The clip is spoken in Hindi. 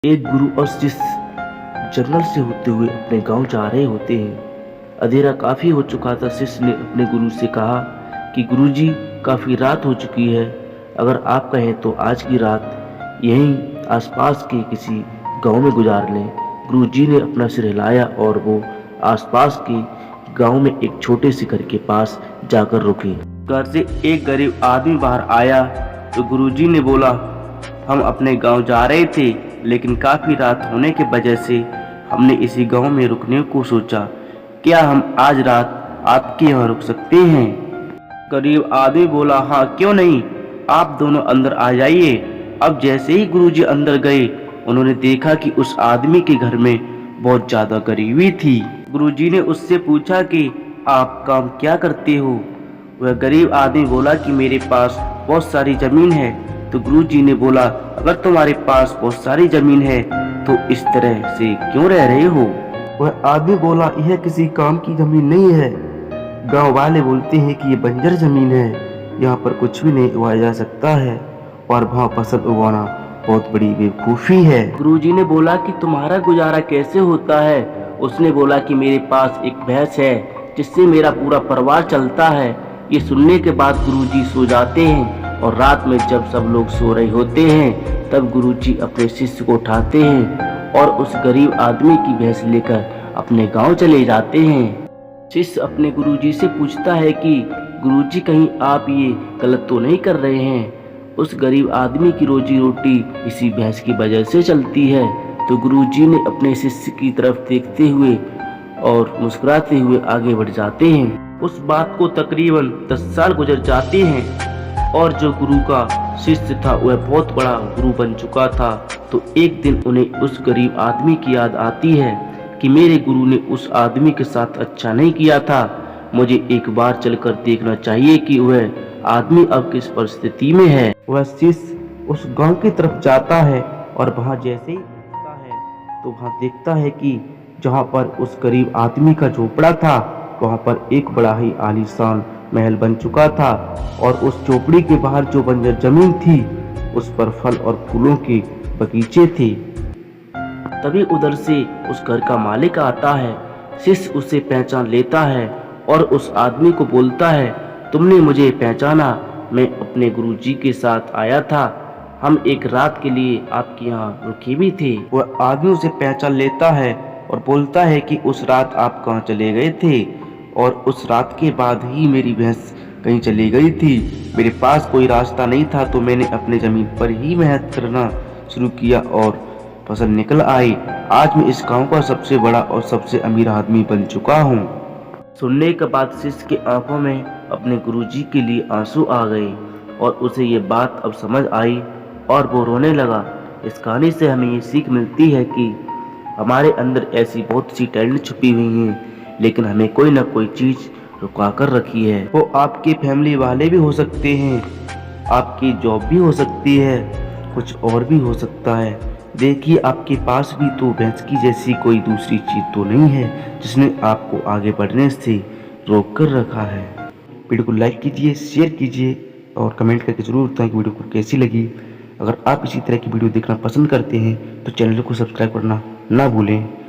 एक गुरु और शिष्य जंगल से होते हुए अपने गांव जा रहे होते हैं। अंधेरा काफी हो चुका था। शिष्य ने अपने गुरु से कहा कि गुरुजी, काफी रात हो चुकी है, अगर आप कहें तो आज की रात यहीं आसपास के किसी गांव में गुजार लें। गुरुजी ने अपना सिर हिलाया और वो आसपास के गांव में एक छोटे से घर के पास जाकर रुके। घर से एक गरीब आदमी बाहर आया तो गुरुजी ने बोला, हम अपने गांव जा रहे थे, लेकिन काफी रात होने की वजह से हमने इसी गांव में रुकने को सोचा। क्या हम आज रात आपके यहाँ रुक सकते हैं? गरीब आदमी बोला, हाँ क्यों नहीं, आप दोनों अंदर आ जाइए। अब जैसे ही गुरुजी अंदर गए, उन्होंने देखा कि उस आदमी के घर में बहुत ज्यादा गरीबी थी। गुरुजी ने उससे पूछा कि आप काम क्या करते हो? वह गरीब आदमी बोला कि मेरे पास बहुत सारी जमीन है। तो गुरुजी ने बोला, अगर तुम्हारे पास बहुत सारी जमीन है तो इस तरह से क्यों रह रहे हो? वह आदमी बोला, यह किसी काम की जमीन नहीं है। गांव वाले बोलते हैं कि ये बंजर जमीन है, यहाँ पर कुछ भी नहीं उगाया जा सकता है और वहाँ फसल उगाना बहुत बड़ी बेवकूफ़ी है। गुरुजी ने बोला कि तुम्हारा गुजारा कैसे होता है? उसने बोला कि मेरे पास एक भैंस है जिससे मेरा पूरा परिवार चलता है। ये सुनने के बाद गुरुजी सो जाते हैं और रात में जब सब लोग सो रहे होते हैं तब गुरुजी अपने शिष्य को उठाते हैं और उस गरीब आदमी की भैंस लेकर अपने गांव चले जाते हैं। शिष्य अपने गुरुजी से पूछता है कि गुरुजी, कहीं आप ये गलत तो नहीं कर रहे हैं? उस गरीब आदमी की रोजी रोटी इसी भैंस की वजह से चलती है। तो गुरुजी ने अपने शिष्य की तरफ देखते हुए और मुस्कुराते हुए आगे बढ़ जाते हैं। उस बात को तकरीबन 10 साल गुजर जाते हैं और जो गुरु का शिष्य था वह बहुत बड़ा गुरु बन चुका था। तो एक दिन उन्हें उस गरीब आदमी की याद आती है कि मेरे गुरु ने उस आदमी के साथ अच्छा नहीं किया था, मुझे एक बार चलकर देखना चाहिए कि वह आदमी अब किस परिस्थिति में है। वह शिष्य उस गांव की तरफ जाता है और वहां जैसे ही पहुंचता है तो वहां देखता है कि जहां पर उस गरीब आदमी का झोपड़ा था वहां पर एक बड़ा ही आलीशान महल बन चुका था और उस झोपड़ी के बाहर जो बंजर जमीन थी उस पर फल और फूलों के बगीचे थे। तभी उधर से उस घर का मालिक आता है। शिष्य उसे पहचान लेता है और उस आदमी को बोलता है, तुमने मुझे पहचाना, मैं अपने गुरुजी के साथ आया था, हम एक रात के लिए आपके यहाँ रुके भी थे। वह आदमी उसे पहचान लेता है और बोलता है कि उस रात आप कहाँ चले गए थे? और उस रात के बाद ही मेरी भैंस कहीं चली गई थी। मेरे पास कोई रास्ता नहीं था तो मैंने अपने जमीन पर ही मेहनत करना शुरू किया और फसल निकल आई। आज मैं इस गांव का सबसे बड़ा और सबसे अमीर आदमी बन चुका हूँ। सुनने के बाद शिष्य के आंखों में अपने गुरुजी के लिए आंसू आ गए और उसे ये बात अब समझ आई और वो रोने लगा। इस कहानी से हमें ये सीख मिलती है कि हमारे अंदर ऐसी बहुत सी टैलेंट छुपी हुई हैं, लेकिन हमें कोई ना कोई चीज रुका कर रखी है। वो आपके फैमिली वाले भी हो सकते हैं, आपकी जॉब भी हो सकती है, कुछ और भी हो सकता है। देखिए, आपके पास भी तो भैंस की जैसी कोई दूसरी चीज तो नहीं है जिसने आपको आगे बढ़ने से रोक कर रखा है। वीडियो को लाइक कीजिए, शेयर कीजिए और कमेंट करके जरूर बताएं कि वीडियो को कैसी लगी। अगर आप इसी तरह की वीडियो देखना पसंद करते हैं तो चैनल को सब्सक्राइब करना ना भूलें।